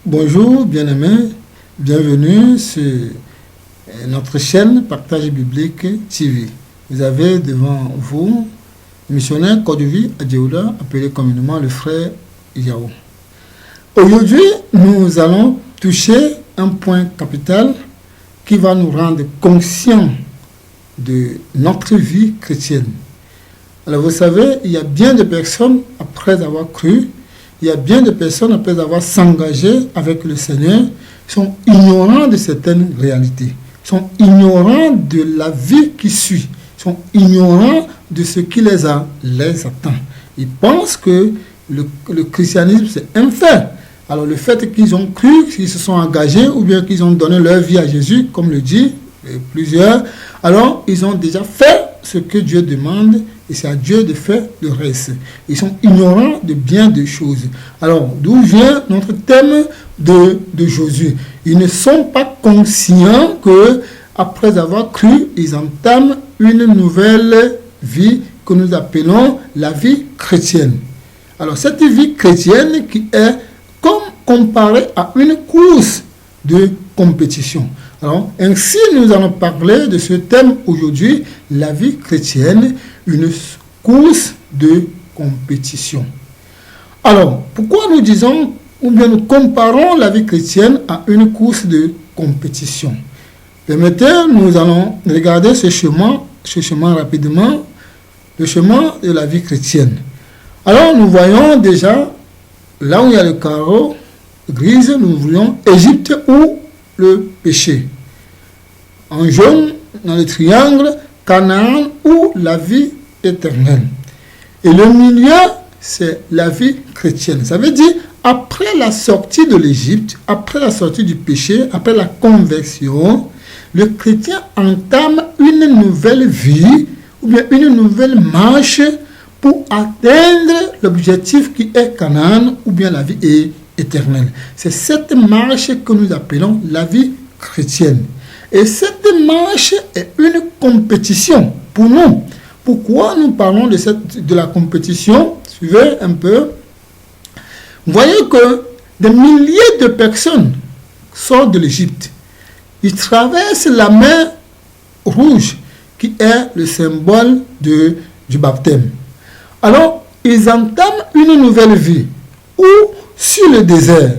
Bonjour bien-aimés, bienvenue sur notre chaîne Partage Biblique TV. Vous avez devant vous le missionnaire Kodovi Adjeoula, appelé communément le frère Yao. Aujourd'hui, nous allons toucher un point capital qui va nous rendre conscients de notre vie chrétienne. Alors vous savez, il y a bien de personnes, après avoir cru, il y a bien de personnes, après avoir s'engagé avec le Seigneur, sont ignorants de certaines réalités, sont ignorants de la vie qui suit, sont ignorants de ce qui les attend. Ils pensent que le christianisme, c'est un fait. Alors le fait qu'ils ont cru, qu'ils se sont engagés, ou bien qu'ils ont donné leur vie à Jésus, comme le dit plusieurs, alors ils ont déjà fait ce que Dieu demande, et c'est à Dieu de faire le reste. Ils sont ignorants de bien des choses. Alors, d'où vient notre thème de Josué? Ils ne sont pas conscients que, après avoir cru, ils entament une nouvelle vie que nous appelons la vie chrétienne. Alors, cette vie chrétienne qui est comme comparée à une course de compétition. Alors, ainsi, nous allons parler de ce thème aujourd'hui, la vie chrétienne, une course de compétition. Alors, pourquoi nous disons, ou bien nous comparons la vie chrétienne à une course de compétition? Permettez, nous allons regarder ce chemin rapidement, le chemin de la vie chrétienne. Alors, nous voyons déjà, là où il y a le carreau grise, nous voyons Égypte ou le péché. En jaune, dans le triangle, Canaan ou la vie éternelle. Et le milieu, c'est la vie chrétienne. Ça veut dire, après la sortie de l'Égypte, après la sortie du péché, après la conversion, le chrétien entame une nouvelle vie, ou bien une nouvelle marche pour atteindre l'objectif qui est Canaan, ou bien la vie éternelle. C'est cette marche que nous appelons la vie chrétienne. Et cette marche est une compétition pour nous. Pourquoi nous parlons de la compétition? Suivez un peu. Vous voyez que des milliers de personnes sortent de l'Égypte. Ils traversent la mer Rouge, qui est le symbole du baptême. Alors, ils entament une nouvelle vie, ou sur le désert.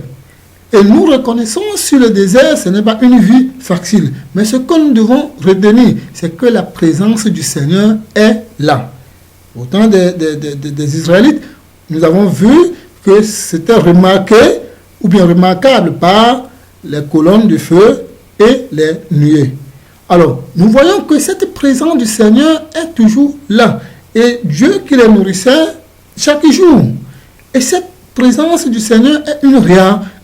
Et nous reconnaissons sur le désert, ce n'est pas une vie facile. Mais ce que nous devons retenir, c'est que la présence du Seigneur est là. Au temps des Israélites, nous avons vu que c'était remarqué, ou bien remarquable par les colonnes de feu et les nuées. Alors, nous voyons que cette présence du Seigneur est toujours là. Et Dieu qui les nourrissait chaque jour. Et cette présence du Seigneur est une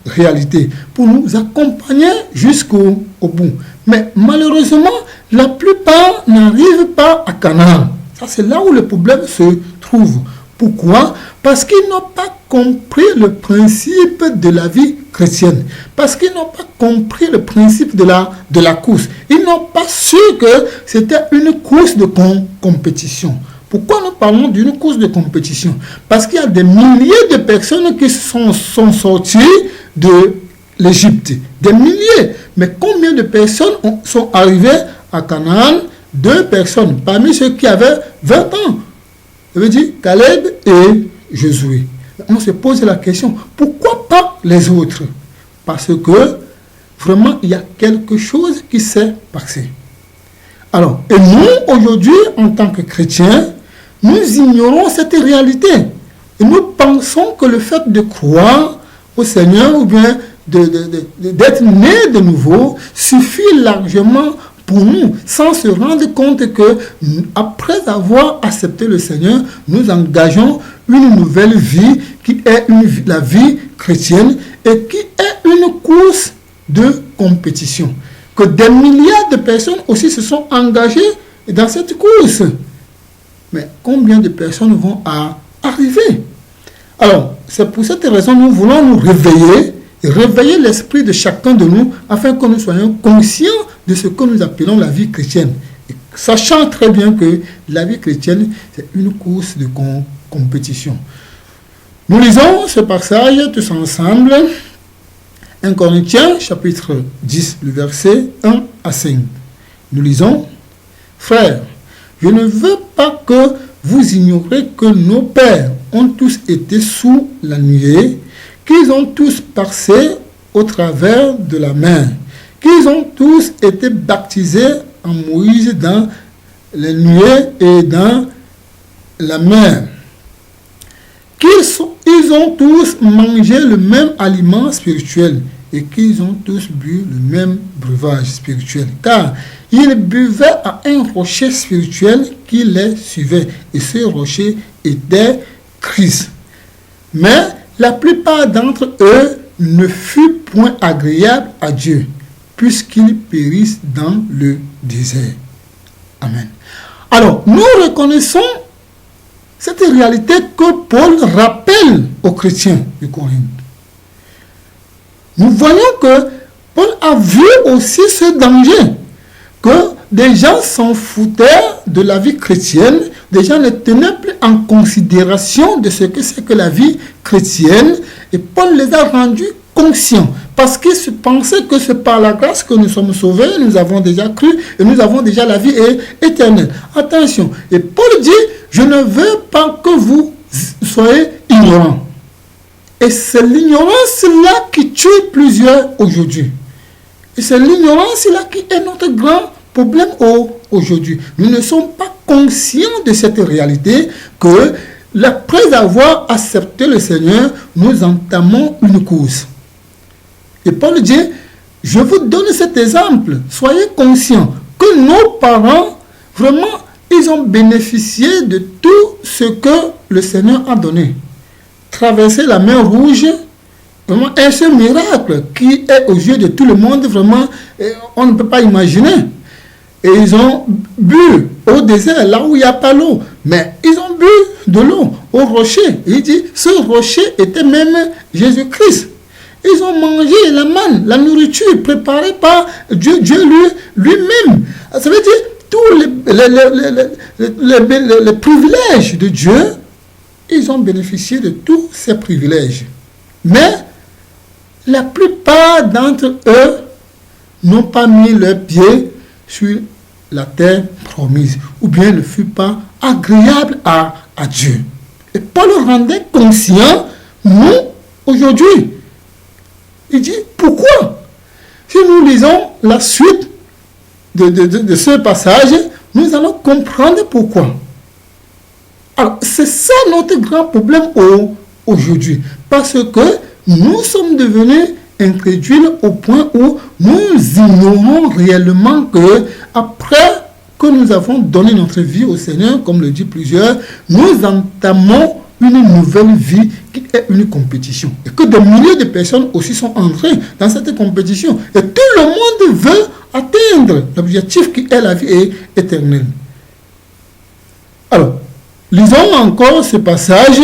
réalité pour nous accompagner jusqu'au bout. Mais malheureusement, la plupart n'arrivent pas à Canaan. Ça, c'est là où le problème se trouve. Pourquoi? Parce qu'ils n'ont pas compris le principe de la vie chrétienne. Parce qu'ils n'ont pas compris le principe de la course. Ils n'ont pas su que c'était une course de compétition. Pourquoi nous parlons d'une course de compétition? Parce qu'il y a des milliers de personnes qui sont sorties de l'Égypte. Des milliers. Mais combien de personnes sont arrivées à Canaan? 2 personnes. Parmi ceux qui avaient 20 ans. Ça veut dire Caleb et Josué. On se pose la question, pourquoi pas les autres? Parce que vraiment, il y a quelque chose qui s'est passé. Alors, et nous, aujourd'hui, en tant que chrétiens, nous ignorons cette réalité. Et nous pensons que le fait de croire au Seigneur ou bien d'être né de nouveau suffit largement pour nous, sans se rendre compte que après avoir accepté le Seigneur, nous engageons une nouvelle vie qui est la vie chrétienne et qui est une course de compétition. Que des milliards de personnes aussi se sont engagées dans cette course. Mais combien de personnes vont arriver? Alors, c'est pour cette raison que nous voulons nous réveiller l'esprit de chacun de nous afin que nous soyons conscients de ce que nous appelons la vie chrétienne. Et sachant très bien que la vie chrétienne, c'est une course de compétition. Nous lisons ce passage tous ensemble. 1 Corinthiens, chapitre 10, le verset 1 à 5. Nous lisons, « Frères, je ne veux pas que vous ignorez que nos pères ont tous été sous la nuée, qu'ils ont tous passé au travers de la mer, qu'ils ont tous été baptisés en Moïse dans les nuées et dans la mer, qu'ils ont tous mangé le même aliment spirituel et qu'ils ont tous bu le même breuvage spirituel, car ils buvaient à un rocher spirituel qui les suivait, et ce rocher était Christ. Mais la plupart d'entre eux ne furent point agréables à Dieu, puisqu'ils périssent dans le désert. » Amen. Alors, nous reconnaissons cette réalité que Paul rappelle aux chrétiens de Corinthe. Nous voyons que Paul a vu aussi ce danger, que des gens s'en foutaient de la vie chrétienne, des gens ne tenaient plus en considération de ce que c'est que la vie chrétienne, et Paul les a rendus conscients, parce qu'ils se pensaient que c'est par la grâce que nous sommes sauvés, nous avons déjà cru, et nous avons déjà la vie éternelle. Attention, et Paul dit, je ne veux pas que vous soyez ignorants. Et c'est l'ignorance-là qui tue plusieurs aujourd'hui. Et c'est l'ignorance-là qui est notre grand problème aujourd'hui. Nous ne sommes pas conscients de cette réalité que, après avoir accepté le Seigneur, nous entamons une course. Et Paul dit, je vous donne cet exemple. Soyez conscients que nos parents, vraiment, ils ont bénéficié de tout ce que le Seigneur a donné. Traverser la mer Rouge, vraiment, est ce miracle qui est aux yeux de tout le monde, vraiment, on ne peut pas imaginer. Et ils ont bu au désert, là où il n'y a pas l'eau. Mais ils ont bu de l'eau au rocher. Il dit, ce rocher était même Jésus-Christ. Ils ont mangé la manne, la nourriture préparée par Dieu lui-même. Ça veut dire, tous les privilèges de Dieu, ils ont bénéficié de tous ces privilèges. Mais la plupart d'entre eux n'ont pas mis leurs pieds sur la terre promise, ou bien ne fut pas agréable à Dieu. Et Paul rendait conscient, nous, aujourd'hui. Il dit, pourquoi? Si nous lisons la suite de ce passage, nous allons comprendre pourquoi. Alors, c'est ça notre grand problème aujourd'hui. Parce que nous sommes devenus incrédules au point où nous ignorons réellement que, après que nous avons donné notre vie au Seigneur, comme le dit plusieurs, nous entamons une nouvelle vie qui est une compétition. Et que des milliers de personnes aussi sont entrées dans cette compétition. Et tout le monde veut atteindre l'objectif qui est la vie éternelle. Alors, lisons encore ce passage,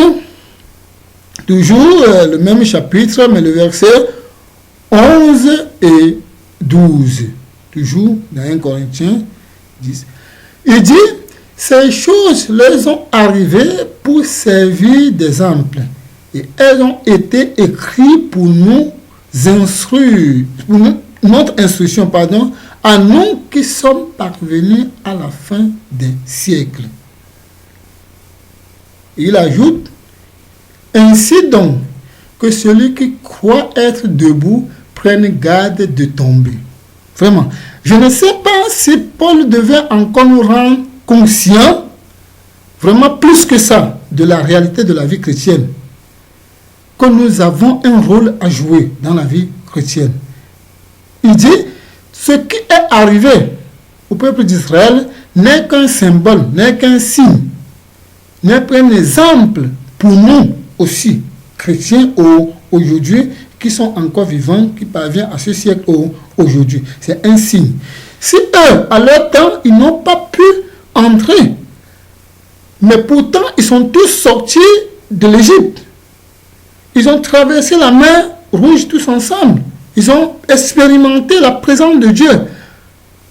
toujours le même chapitre, mais le verset 11 et 12. Toujours dans 1 Corinthiens 10. Il dit, ces choses leur sont arrivées pour servir d'exemple. Et elles ont été écrites pour nous instruire, pour notre instruction, à nous qui sommes parvenus à la fin des siècles. Il ajoute, ainsi donc, que celui qui croit être debout prenne garde de tomber. Vraiment, je ne sais pas si Paul devait encore nous rendre conscients, vraiment plus que ça, de la réalité de la vie chrétienne, que nous avons un rôle à jouer dans la vie chrétienne. Il dit, ce qui est arrivé au peuple d'Israël n'est qu'un symbole, n'est qu'un signe, n'est qu'un exemple pour nous aussi, chrétiens aujourd'hui, qui sont encore vivants, qui parviennent à ce siècle aujourd'hui. C'est un signe. Si eux, à leur temps, ils n'ont pas pu entrer, mais pourtant, ils sont tous sortis de l'Égypte. Ils ont traversé la mer Rouge tous ensemble. Ils ont expérimenté la présence de Dieu.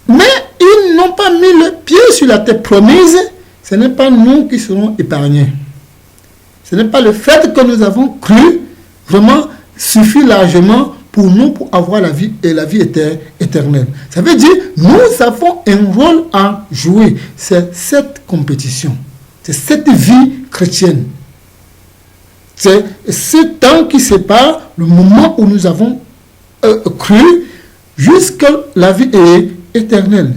Mais ils n'ont pas mis le pied sur la terre promise. Ce n'est pas nous qui serons épargnés. Ce n'est pas le fait que nous avons cru, vraiment, suffit largement pour nous pour avoir la vie et la vie éternelle. Ça veut dire, nous avons un rôle à jouer. C'est cette compétition. C'est cette vie chrétienne. C'est ce temps qui sépare le moment où nous avons cru jusqu'à la vie éternelle.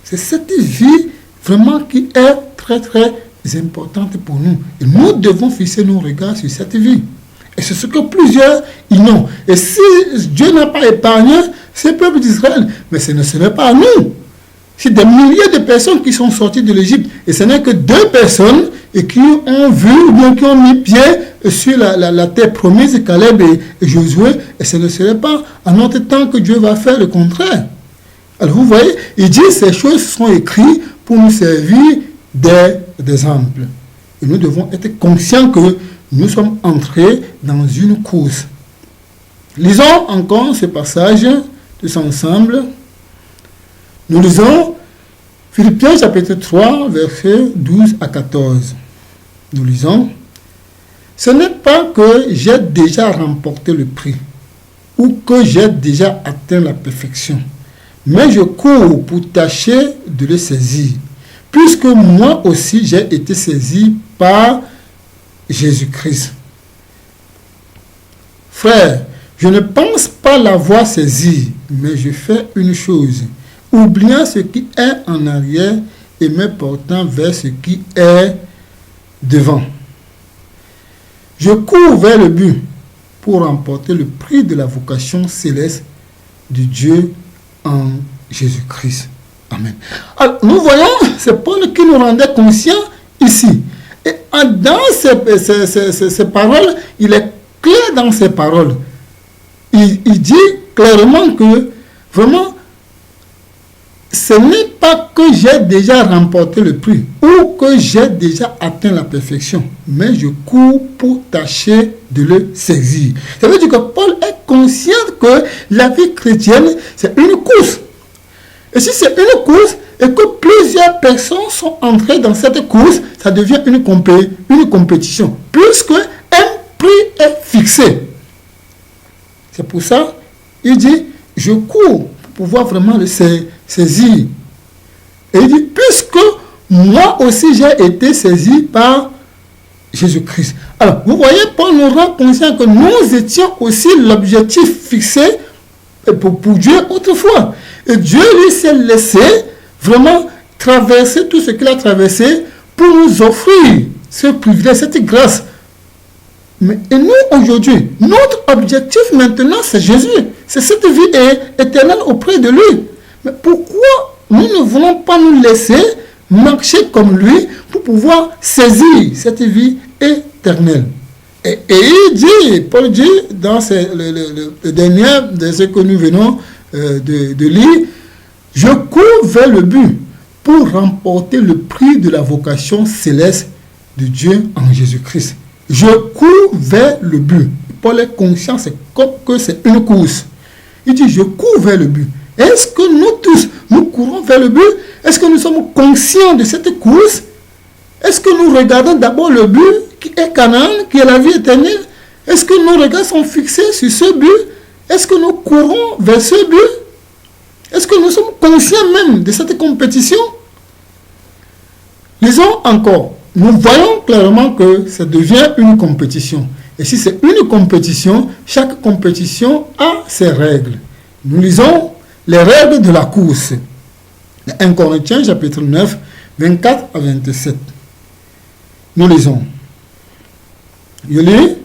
C'est cette vie vraiment qui est très très importante pour nous. Et nous devons fixer nos regards sur cette vie. Et c'est ce que plusieurs ignorent. Et si Dieu n'a pas épargné ce peuple d'Israël, mais ce ne serait pas à nous. C'est des milliers de personnes qui sont sorties de l'Égypte. Et ce n'est que 2 personnes et qui ont vu ou bien qui ont mis pied sur la terre promise, Caleb et Josué. Et ce ne serait pas à notre temps que Dieu va faire le contraire. Alors vous voyez, il dit ces choses sont écrites pour nous servir d'exemple. Et nous devons être conscients que nous sommes entrés dans une course. Lisons encore ce passage tous ensemble. Nous lisons Philippiens chapitre 3, versets 12 à 14. Nous lisons: ce n'est pas que j'ai déjà remporté le prix ou que j'ai déjà atteint la perfection, mais je cours pour tâcher de le saisir, puisque moi aussi j'ai été saisi par Jésus-Christ. Frère, je ne pense pas l'avoir saisi, mais je fais une chose, oubliant ce qui est en arrière et me portant vers ce qui est devant. Je cours vers le but pour remporter le prix de la vocation céleste de Dieu en Jésus-Christ. Amen. Alors, nous voyons, c'est Paul qui nous rendait conscients ici. Et dans ces paroles, il est clair dans ces paroles. Il dit clairement que vraiment, ce n'est pas que j'ai déjà remporté le prix ou que j'ai déjà atteint la perfection, mais je cours pour tâcher de le saisir. Ça veut dire que Paul est conscient que la vie chrétienne, c'est une course. Et si c'est une course et que plusieurs personnes sont entrées dans cette course, ça devient une compétition, puisque un prix est fixé. C'est pour ça, il dit, je cours pour pouvoir vraiment le saisir. Et il dit, puisque moi aussi j'ai été saisi par Jésus-Christ. Alors, vous voyez, Paul nous rend conscient que nous étions aussi l'objectif fixé pour Dieu autrefois. Et Dieu lui s'est laissé vraiment traverser tout ce qu'il a traversé pour nous offrir ce privilège, cette grâce. Mais et nous, aujourd'hui, notre objectif maintenant, c'est Jésus. C'est cette vie éternelle auprès de lui. Mais pourquoi nous ne voulons pas nous laisser marcher comme lui pour pouvoir saisir cette vie éternelle? Et il dit, Paul dit, dans le dernier de ce que nous venons de lire, je cours vers le but pour remporter le prix de la vocation céleste de Dieu en Jésus-Christ. Je cours vers le but. Paul est conscient que c'est une course. Il dit, je cours vers le but. Est-ce que nous tous, nous courons vers le but? Est-ce que nous sommes conscients de cette course? Est-ce que nous regardons d'abord le but qui est Canaan, qui est la vie éternelle? Est-ce que nos regards sont fixés sur ce but? Est-ce que nous courons vers ce but? Est-ce que nous sommes conscients même de cette compétition? Lisons encore. Nous voyons clairement que ça devient une compétition. Et si c'est une compétition, chaque compétition a ses règles. Nous lisons les règles de la course. 1 Corinthiens chapitre 9, 24 à 27. Nous lisons. Je lis.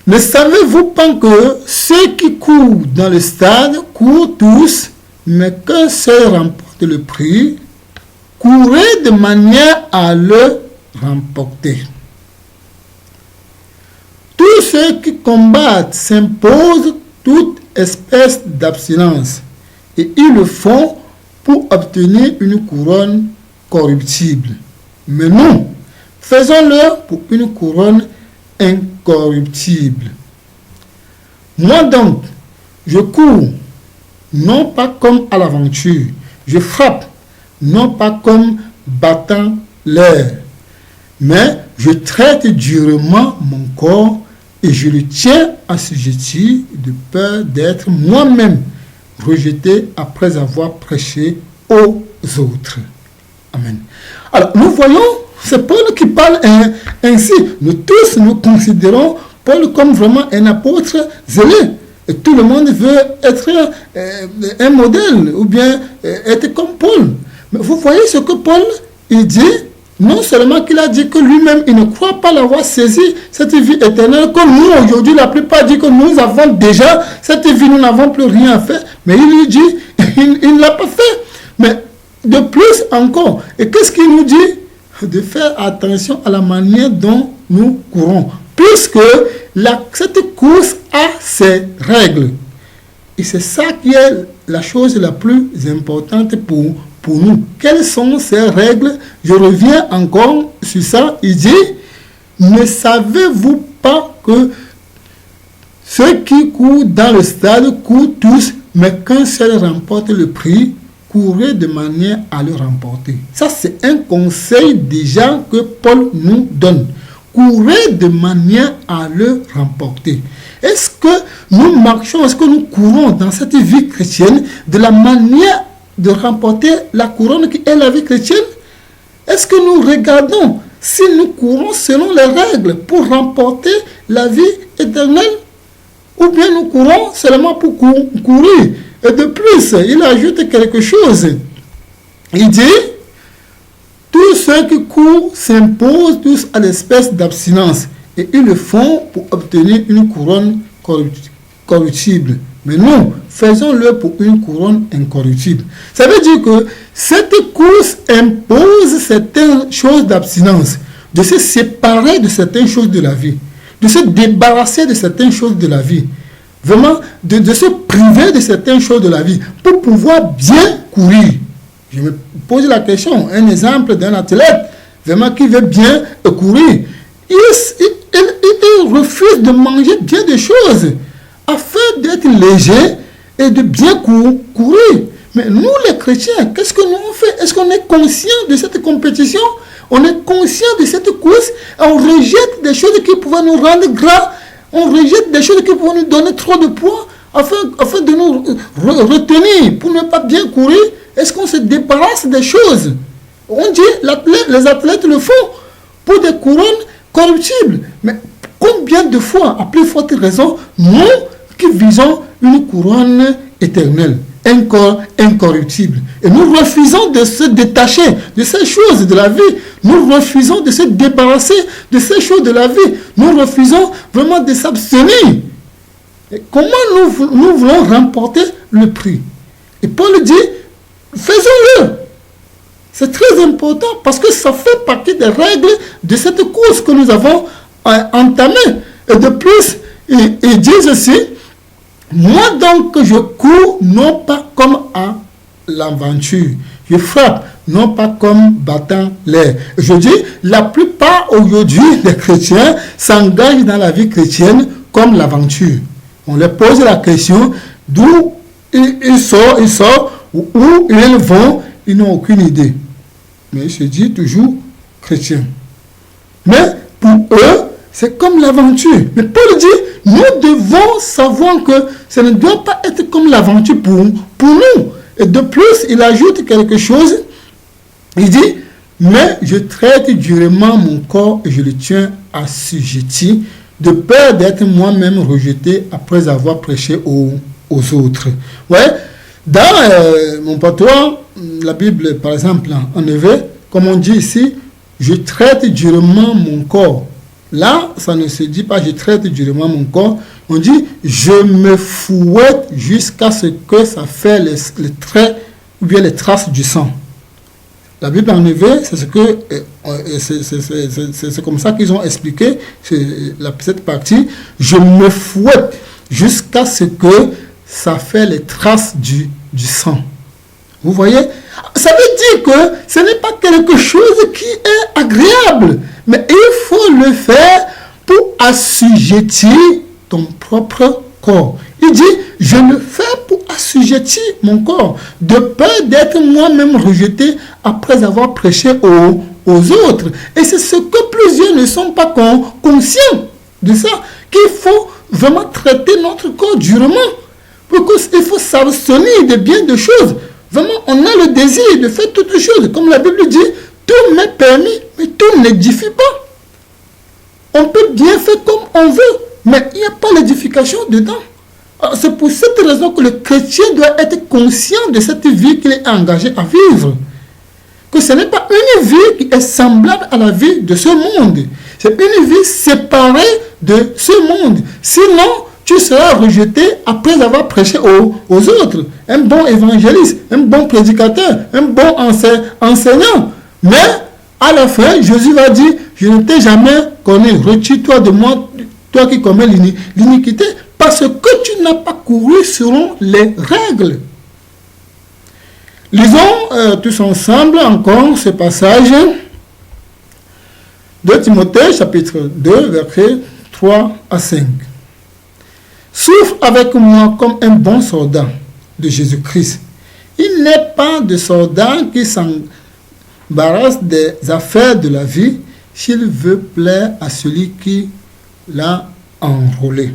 Ne savez-vous pas que ceux qui courent dans le stade courent tous, mais qu'un seul remporte le prix? Courez de manière à le remporter. Tous ceux qui combattent s'imposent toute espèce d'abstinence, et ils le font pour obtenir une couronne corruptible. Mais nous, faisons-le pour une couronne incorruptible. Moi donc, je cours, non pas comme à l'aventure, je frappe, non pas comme battant l'air, mais je traite durement mon corps et je le tiens assujetti de peur d'être moi-même rejeté après avoir prêché aux autres. Amen. Alors, nous voyons, c'est Paul qui parle ainsi. Nous tous, nous considérons Paul comme vraiment un apôtre zélé. Et tout le monde veut être un modèle ou bien être comme Paul. Mais vous voyez ce que Paul, il dit, non seulement qu'il a dit que lui-même, il ne croit pas l'avoir saisi, cette vie éternelle, comme nous aujourd'hui, la plupart disent que nous avons déjà cette vie, nous n'avons plus rien à faire. Mais il lui dit, il ne l'a pas fait. Mais de plus encore, et qu'est-ce qu'il nous dit? De faire attention à la manière dont nous courons. Puisque cette course a ses règles. Et c'est ça qui est la chose la plus importante pour nous. Quelles sont ces règles? Je reviens encore sur ça. Il dit, ne savez-vous pas que ceux qui courent dans le stade courent tous, mais qu'un seul remporte le prix? Courez de manière à le remporter. Ça, c'est un conseil déjà que Paul nous donne. Courez de manière à le remporter. Est-ce que nous marchons, est-ce que nous courons dans cette vie chrétienne de la manière de remporter la couronne qui est la vie chrétienne? Est-ce que nous regardons si nous courons selon les règles pour remporter la vie éternelle? Ou bien nous courons seulement pour courir? Et de plus, il ajoute quelque chose. Il dit, tous ceux qui courent s'imposent tous à l'espèce d'abstinence. Et ils le font pour obtenir une couronne corruptible. Mais nous, faisons-le pour une couronne incorruptible. Ça veut dire que cette course impose certaines choses d'abstinence, de se séparer de certaines choses de la vie, de se débarrasser de certaines choses de la vie. Vraiment, de se priver de certaines choses de la vie pour pouvoir bien courir. Je me pose la question, un exemple d'un athlète vraiment qui veut bien courir. Il refuse de manger bien des choses afin d'être léger et de bien courir. Mais nous, les chrétiens, qu'est-ce que nous on fait? Est-ce qu'on est conscient de cette compétition? On est conscient de cette course? On rejette des choses qui pouvaient nous rendre gras. On rejette des choses qui pourraient nous donner trop de poids afin de nous retenir pour ne pas bien courir. Est-ce qu'on se débarrasse des choses? On dit, les athlètes le font pour des couronnes corruptibles. Mais combien de fois, à plus forte raison, nous qui visons une couronne éternelle, incorruptible. Et nous refusons de se détacher de ces choses de la vie. Nous refusons de se débarrasser de ces choses de la vie. Nous refusons vraiment de s'abstenir. Et comment nous voulons remporter le prix? Et Paul dit, faisons-le. C'est très important parce que ça fait partie des règles de cette course que nous avons entamée. Et de plus, ils disent aussi, moi donc je cours non pas comme à l'aventure, je frappe non pas comme battant l'air. Je dis, la plupart aujourd'hui des chrétiens s'engagent dans la vie chrétienne comme l'aventure. On leur pose la question d'où ils sortent, où ils vont, ils n'ont aucune idée. Mais ils se disent toujours chrétiens. Mais pour eux, c'est comme l'aventure. Mais Paul dit, nous devons savoir que ça ne doit pas être comme l'aventure pour nous. Et de plus, il ajoute quelque chose. Il dit, mais je traite durement mon corps et je le tiens assujetti, de peur d'être moi-même rejeté après avoir prêché aux autres. Ouais. Dans mon patois, la Bible, par exemple, en effet, comme on dit ici, je traite durement mon corps. Là, ça ne se dit pas je traite durement mon corps. On dit je me fouette jusqu'à ce que ça fait les traits ou bien les traces du sang. La Bible, en effet, c'est ce que c'est comme ça qu'ils ont expliqué cette partie. Je me fouette jusqu'à ce que ça fait les traces du sang. Vous voyez? Ça veut dire que ce n'est pas quelque chose qui est agréable, mais il faut le faire pour assujettir ton propre corps. Il dit, je le fais pour assujettir mon corps, de peur d'être moi-même rejeté après avoir prêché aux autres. Et c'est ce que plusieurs ne sont pas conscients de ça. qu'il faut vraiment traiter notre corps durement. Il faut s'abstenir de bien de choses. Vraiment, on a le désir de faire toutes les choses. Comme la Bible dit, tout m'est permis, mais tout n'édifie pas. On peut bien faire comme on veut, mais il n'y a pas l'édification dedans. C'est pour cette raison que le chrétien doit être conscient de cette vie qu'il est engagé à vivre. Que ce n'est pas une vie qui est semblable à la vie de ce monde. C'est une vie séparée de ce monde. Sinon, tu seras rejeté après avoir prêché aux autres. Un bon évangéliste, un bon prédicateur, un bon enseignant. Mais à la fin, Jésus va dire, je ne t'ai jamais connu. Retire-toi de moi, toi qui commets l'iniquité, parce que tu n'as pas couru selon les règles. Lisons tous ensemble encore ce passage de Timothée, chapitre 2, versets 3 à 5. Souffre avec moi comme un bon soldat de Jésus-Christ. Il n'est pas de soldat qui s'embarrasse des affaires de la vie s'il veut plaire à celui qui l'a enrôlé.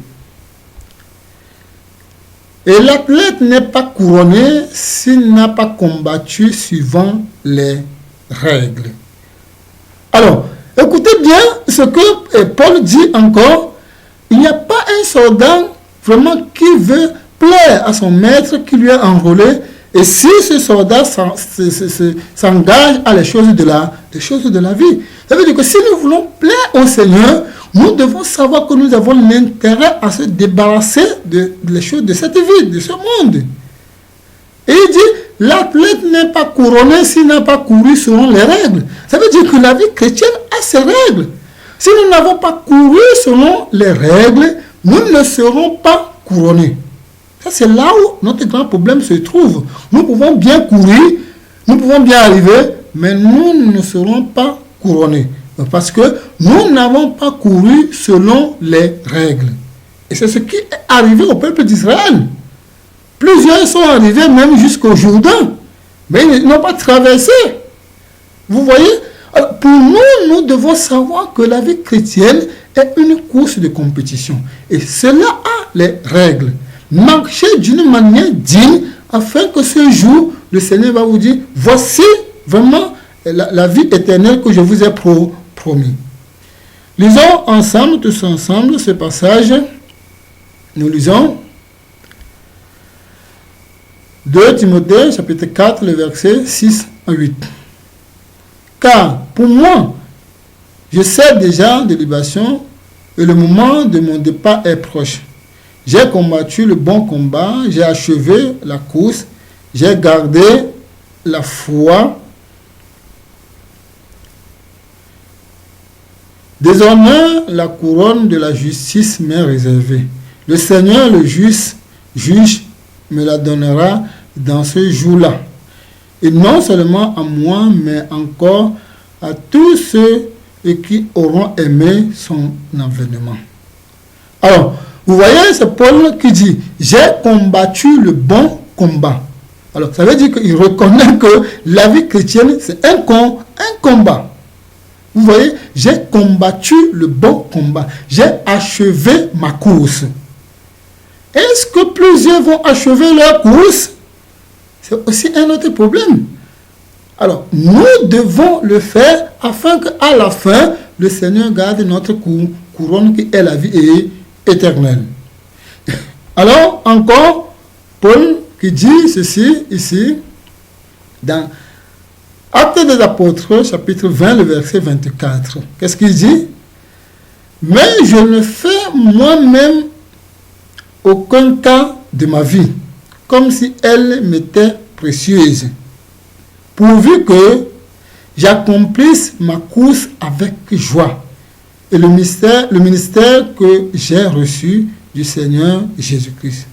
Et l'athlète n'est pas couronné s'il n'a pas combattu suivant les règles. Alors, écoutez bien ce que Paul dit encore. Il n'y a pas un soldat vraiment qui veut plaire à son maître qui lui a enrôlé. Et si ce soldat s'engage à les choses de la vie, ça veut dire que si nous voulons plaire au Seigneur, nous devons savoir que nous avons l'intérêt à se débarrasser des choses de cette vie, de ce monde. Et il dit, l'athlète n'est pas couronné s'il n'a pas couru selon les règles. Ça veut dire que la vie chrétienne a ses règles. Si nous n'avons pas couru selon les règles, nous ne serons pas couronnés. Ça, c'est là où notre grand problème se trouve. Nous pouvons bien courir, nous pouvons bien arriver, mais nous ne serons pas couronnés. Parce que nous n'avons pas couru selon les règles. Et c'est ce qui est arrivé au peuple d'Israël. Plusieurs sont arrivés même jusqu'au Jourdain, mais ils n'ont pas traversé. Vous voyez? Alors, pour nous, nous devons savoir que la vie chrétienne est une course de compétition. Et cela a les règles. Marchez d'une manière digne afin que ce jour, le Seigneur va vous dire, voici vraiment la vie éternelle que je vous ai promis. Lisons ensemble, tous ensemble, ce passage. Nous lisons 2 Timothée, chapitre 4, le verset 6 à 8. Car pour moi, je sais déjà de libation et le moment de mon départ est proche. J'ai combattu le bon combat, j'ai achevé la course, j'ai gardé la foi. Désormais, la couronne de la justice m'est réservée. Le Seigneur, le juste juge, me la donnera dans ce jour-là. Et non seulement à moi, mais encore à tous ceux qui auront aimé son avènement. Alors, vous voyez, c'est Paul qui dit, j'ai combattu le bon combat. Alors, ça veut dire qu'il reconnaît que la vie chrétienne, c'est un combat. Vous voyez, j'ai combattu le bon combat. J'ai achevé ma course. Est-ce que plusieurs vont achever leur course? C'est aussi un autre problème. Alors, nous devons le faire afin qu'à la fin, le Seigneur garde notre couronne qui est la vie éternelle. Alors, encore, Paul qui dit ceci ici, dans Actes des Apôtres, chapitre 20, le verset 24. Qu'est-ce qu'il dit? Mais je ne fais moi-même aucun cas de ma vie, comme si elle m'était précieuse, pourvu que j'accomplisse ma course avec joie et le ministère que j'ai reçu du Seigneur Jésus-Christ,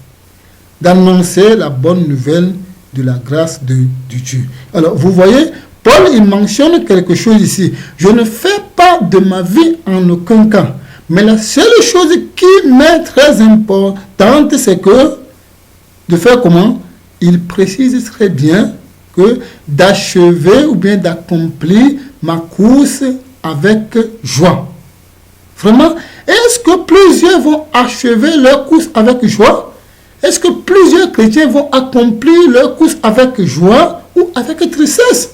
d'annoncer la bonne nouvelle de la grâce de Dieu. Alors, vous voyez, Paul, il mentionne quelque chose ici. Je ne fais pas de ma vie en aucun cas. Mais la seule chose qui m'est très importante, c'est que, de faire comment? Il précise très bien que d'achever ou bien d'accomplir ma course avec joie. Vraiment, est-ce que plusieurs vont achever leur course avec joie? Est-ce que plusieurs chrétiens vont accomplir leur course avec joie ou avec tristesse?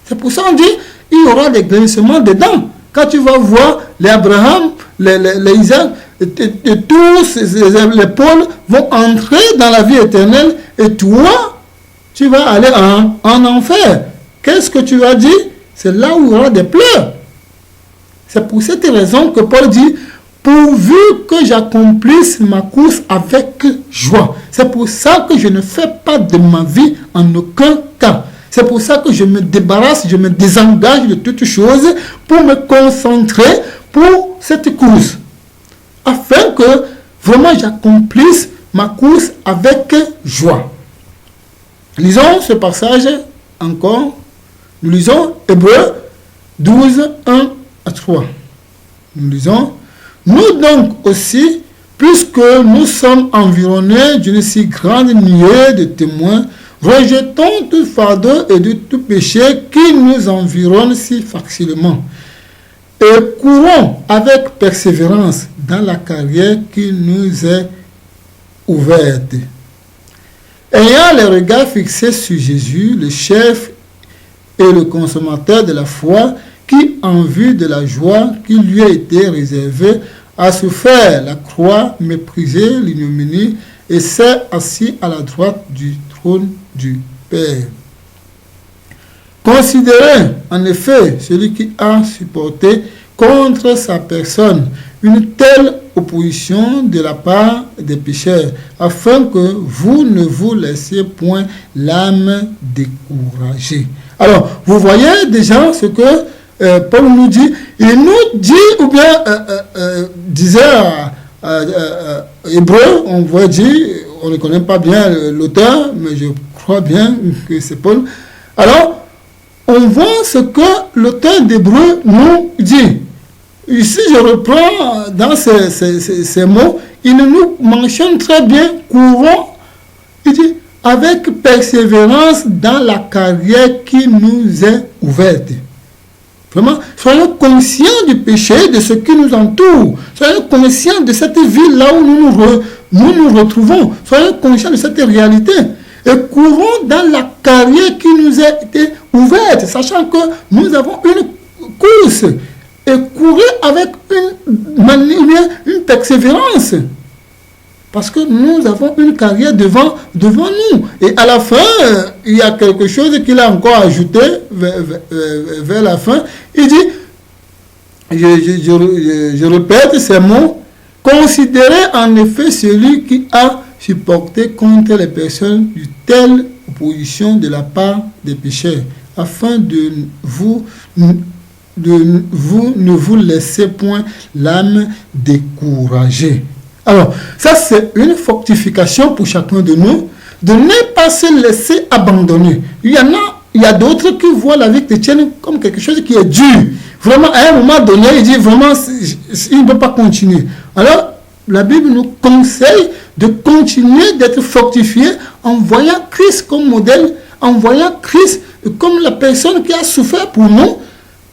C'est pour ça qu'on dit, il y aura des grincements dedans. Quand tu vas voir les Abraham, les Isaac, et tous les Paul vont entrer dans la vie éternelle, et toi, tu vas aller en enfer. Qu'est-ce que tu vas dire? C'est là où il y aura des pleurs. C'est pour cette raison que Paul dit, pourvu que j'accomplisse ma course avec joie. C'est pour ça que je ne fais pas de ma vie en aucun cas. C'est pour ça que je me débarrasse, je me désengage de toutes choses pour me concentrer pour cette course. Afin que vraiment j'accomplisse ma course avec joie. Lisons ce passage encore. Nous lisons Hébreux 12, 1 à 3. Nous lisons, nous donc aussi, puisque nous sommes environnés d'une si grande nuée de témoins, rejetons tout fardeau et de tout péché qui nous environne si facilement, et courons avec persévérance dans la carrière qui nous est ouverte. Ayant les regards fixés sur Jésus, le chef et le consommateur de la foi, qui, en vue de la joie qui lui a été réservée, a souffert la croix, méprisé l'ignominie, et s'est assis à la droite du trône du Père. Considérez en effet celui qui a supporté contre sa personne une telle opposition de la part des pécheurs, afin que vous ne vous laissiez point l'âme découragée. Alors, vous voyez déjà ce que Paul nous dit. Il nous dit, ou bien disait à Hébreu, on va dire, on ne connaît pas bien l'auteur, mais je crois bien que c'est Paul. Alors, on voit ce que l'auteur d'Hébreu nous dit. Ici, je reprends dans ces mots, il nous mentionne très bien, courons, il dit, avec persévérance dans la carrière qui nous est ouverte. Vraiment, soyons conscients du péché, de ce qui nous entoure. Soyons conscients de cette vie là où nous nous retrouvons. Soyons conscients de cette réalité. Et courons dans la carrière qui nous a été ouverte, sachant que nous avons une course. Et courir avec une persévérance. Parce que nous avons une carrière devant nous. Et à la fin, il y a quelque chose qu'il a encore ajouté vers la fin. Il dit, je répète ces mots, considérez en effet celui qui a supporté contre les personnes une telle opposition de la part des pécheurs, afin de vous ne vous laissez point l'âme découragée. Alors, ça c'est une fortification pour chacun de nous, de ne pas se laisser abandonner. Il y a d'autres qui voient la vie chrétienne comme quelque chose qui est dur. Vraiment, à un moment donné, il dit vraiment, il ne peut pas continuer. Alors, la Bible nous conseille de continuer d'être fortifié en voyant Christ comme modèle, en voyant Christ comme la personne qui a souffert pour nous,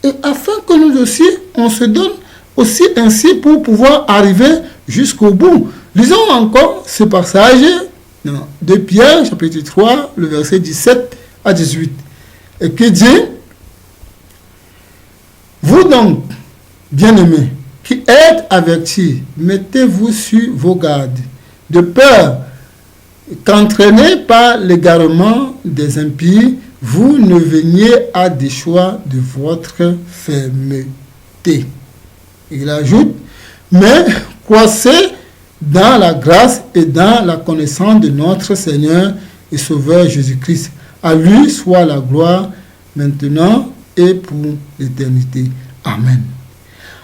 et afin que nous aussi, on se donne aussi ainsi pour pouvoir arriver jusqu'au bout. Lisons encore ce passage de Pierre, chapitre 3, le verset 17 à 18, et qui dit, vous donc, bien-aimés, qui êtes avertis, mettez-vous sur vos gardes, de peur qu'entraînés par l'égarement des impies, vous ne veniez à déchoir de votre fermeté. Il ajoute, mais croissez dans la grâce et dans la connaissance de notre Seigneur et Sauveur Jésus-Christ. À lui soit la gloire maintenant et pour l'éternité. Amen.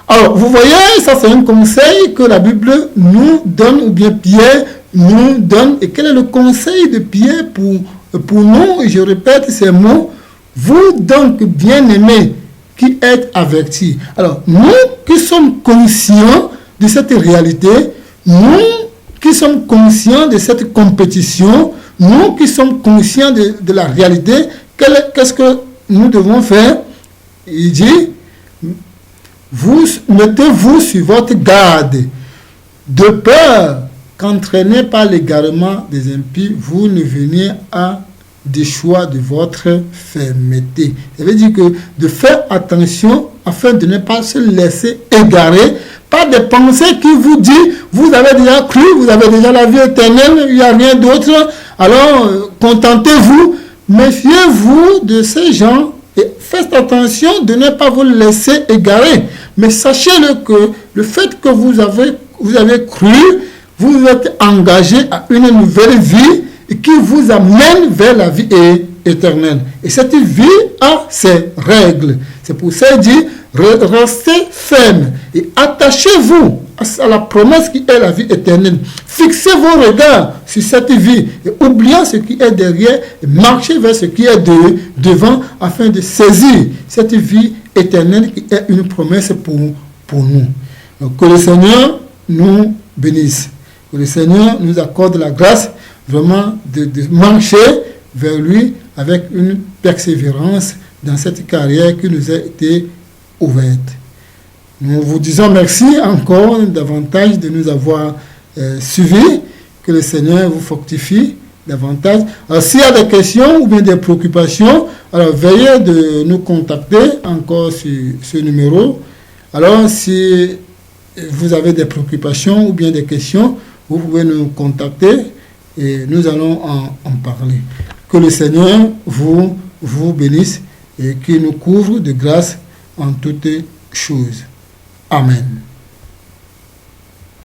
Alors, vous voyez, ça c'est un conseil que la Bible nous donne, ou bien Pierre nous donne. Et quel est le conseil de Pierre pour nous? Et je répète ces mots. Vous donc, bien-aimés, qui êtes avertis. Alors, nous qui sommes conscients de cette réalité, nous qui sommes conscients de cette compétition, nous qui sommes conscients de la réalité, qu'est-ce que nous devons faire? Il dit, mettez-vous sur votre garde, de peur qu'entraîné par l'égarement des impies, vous ne veniez à des choix de votre fermeté. Ça veut dire que de faire attention afin de ne pas se laisser égarer par des pensées qui vous disent, vous avez déjà cru, vous avez déjà la vie éternelle, il n'y a rien d'autre, alors contentez-vous. Méfiez-vous de ces gens et faites attention de ne pas vous laisser égarer. Mais sachez-le que le fait que vous avez cru, vous êtes engagé à une nouvelle vie qui vous amène vers la vie éternelle. Et cette vie a ses règles. C'est pour ça qu'il dit, restez ferme et attachez-vous à la promesse qui est la vie éternelle. Fixez vos regards sur cette vie et oubliez ce qui est derrière et marchez vers ce qui est devant afin de saisir cette vie éternelle qui est une promesse pour nous. Donc, que le Seigneur nous bénisse. Que le Seigneur nous accorde la grâce vraiment de marcher vers lui avec une persévérance dans cette carrière qui nous a été ouverte. Nous vous disons merci encore davantage de nous avoir suivis. Que le Seigneur vous fortifie davantage. Alors, s'il y a des questions ou bien des préoccupations, alors veuillez de nous contacter encore sur ce numéro. Alors, si vous avez des préoccupations ou bien des questions, vous pouvez nous contacter et nous allons en parler. Que le Seigneur vous bénisse et qu'il nous couvre de grâce en toutes choses. Amen.